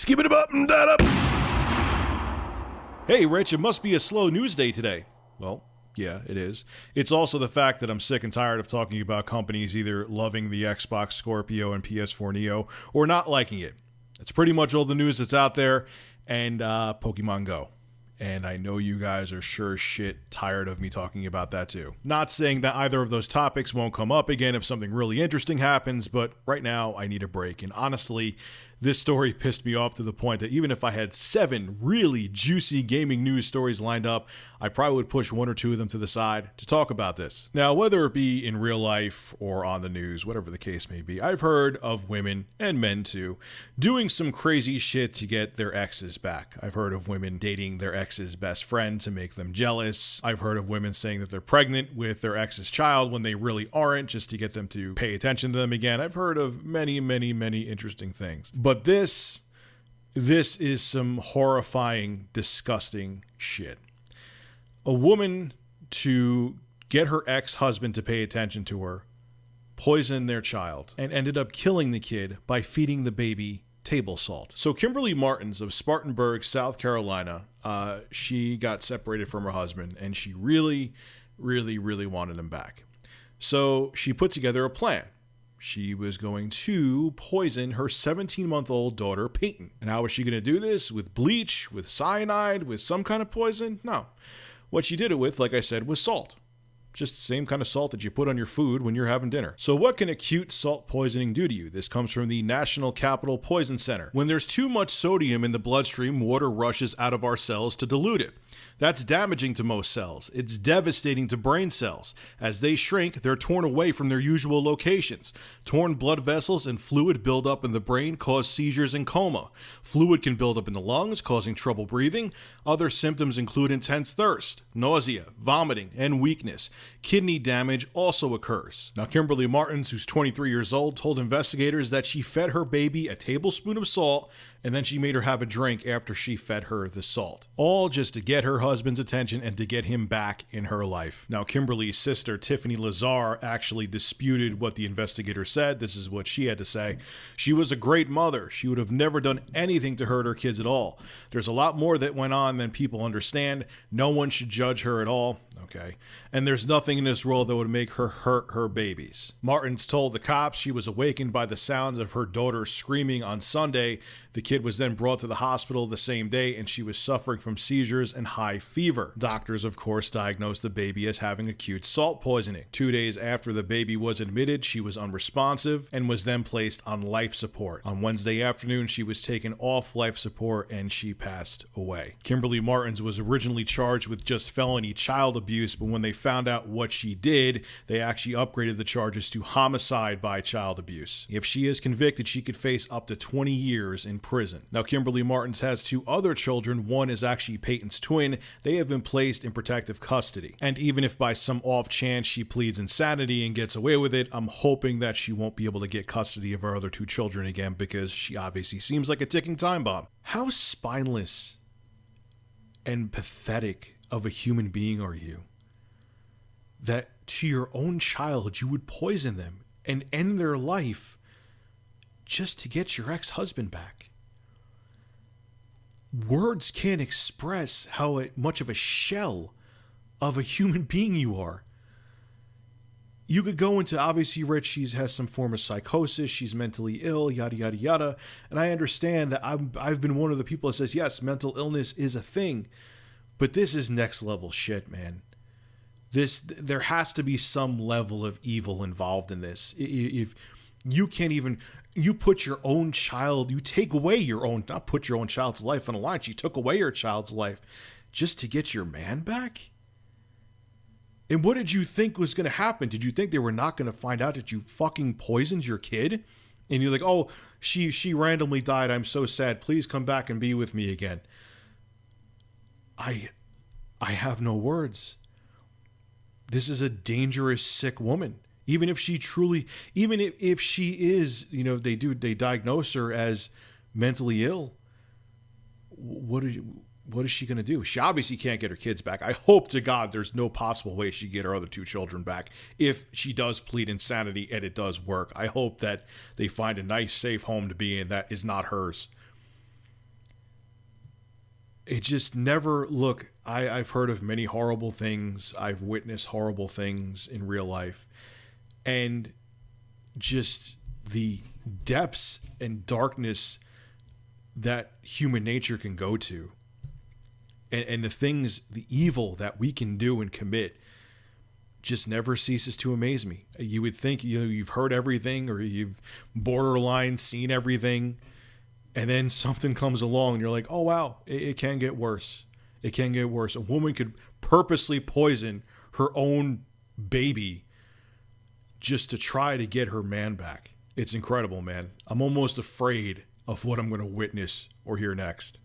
Skip it up and that up. Hey, Rich, it must be a slow news day today. Well, yeah, it is. It's also the fact that I'm sick and tired of talking about companies either loving the Xbox Scorpio and PS4 Neo or not liking it. It's pretty much all the news that's out there, and Pokemon Go. And I know you guys are sure as shit tired of me talking about that too. Not saying that either of those topics won't come up again if something really interesting happens, but right now I need a break. And honestly, this story pissed me off to the point that even if I had 7 really juicy gaming news stories lined up, I probably would push 1 or 2 of them to the side to talk about this. Now, whether it be in real life or on the news, whatever the case may be, I've heard of women, and men too, doing some crazy shit to get their exes back. I've heard of women dating their ex's best friend to make them jealous. I've heard of women saying that they're pregnant with their ex's child when they really aren't, just to get them to pay attention to them again. I've heard of many, many, many interesting things. But this is some horrifying, disgusting shit. A woman, to get her ex-husband to pay attention to her, poisoned their child and ended up killing the kid by feeding the baby table salt. So Kimberly Martins of Spartanburg, South Carolina, she got separated from her husband and she really, really, really wanted him back. So she put together a plan. She was going to poison her 17-month-old daughter, Peyton. And how was she going to do this? With bleach? With cyanide? With some kind of poison? No. What she did it with, like I said, was salt. Just the same kind of salt that you put on your food when you're having dinner. So what can acute salt poisoning do to you? This comes from the National Capital Poison Center. When there's too much sodium in the bloodstream, water rushes out of our cells to dilute it. That's damaging to most cells. It's devastating to brain cells. As they shrink, they're torn away from their usual locations. Torn blood vessels and fluid build up in the brain cause seizures and coma. Fluid can build up in the lungs, causing trouble breathing. Other symptoms include intense thirst, nausea, vomiting, and weakness. Kidney damage also occurs. Now, Kimberly Martins, who's 23 years old, told investigators that she fed her baby a tablespoon of salt and then she made her have a drink after she fed her the salt. All just to get her husband's attention and to get him back in her life. Now, Kimberly's sister, Tiffany Lazar, actually disputed what the investigator said. This is what she had to say. She was a great mother. She would have never done anything to hurt her kids at all. There's a lot more that went on than people understand. No one should judge her at all. Okay. And there's nothing in this world that would make her hurt her babies. Martins told the cops she was awakened by the sound of her daughter screaming on Sunday. The kid was then brought to the hospital the same day and she was suffering from seizures and high fever. Doctors, of course, diagnosed the baby as having acute salt poisoning. 2 days after the baby was admitted, she was unresponsive and was then placed on life support. On Wednesday afternoon, she was taken off life support and she passed away. Kimberly Martins was originally charged with just felony child abuse, but when they found out what she did, they actually upgraded the charges to homicide by child abuse. If she is convicted, she could face up to 20 years in prison. Now, Kimberly Martins has 2 other children. One is actually Peyton's twin. They have been placed in protective custody. And even if by some off chance she pleads insanity and gets away with it, I'm hoping that she won't be able to get custody of her other 2 children again because she obviously seems like a ticking time bomb. How spineless and pathetic of a human being are you that to your own child you would poison them and end their life just to get your ex-husband back? Words can't express how much of a shell of a human being you are. You could go into, obviously, Rich, she has some form of psychosis, she's mentally ill, yada, yada, yada. And I understand that I've been one of the people that says, yes, mental illness is a thing. But this is next level shit, man. There has to be some level of evil involved in this. If you can't even, you put your own child, you take away your own, not put your own child's life on the line. She took away your child's life just to get your man back. And what did you think was going to happen? Did you think they were not going to find out that you fucking poisoned your kid? And you're like, oh, she randomly died. I'm so sad. Please come back and be with me again. I have no words. This is a dangerous, sick woman. Even if she truly, even if she is, they diagnose her as mentally ill. What is she going to do? She obviously can't get her kids back. I hope to God there's no possible way she can get her other 2 children back. If she does plead insanity and it does work, I hope that they find a nice, safe home to be in that is not hers. it just never, look, I've heard of many horrible things. I've witnessed horrible things in real life. And just the depths and darkness that human nature can go to, and the things, the evil that we can do and commit, just never ceases to amaze me. You would think, you've heard everything, or you've borderline seen everything, and then something comes along and you're like, oh wow, it can get worse. It can get worse. A woman could purposely poison her own baby just to try to get her man back. It's incredible, man. I'm almost afraid of what I'm going to witness or hear next.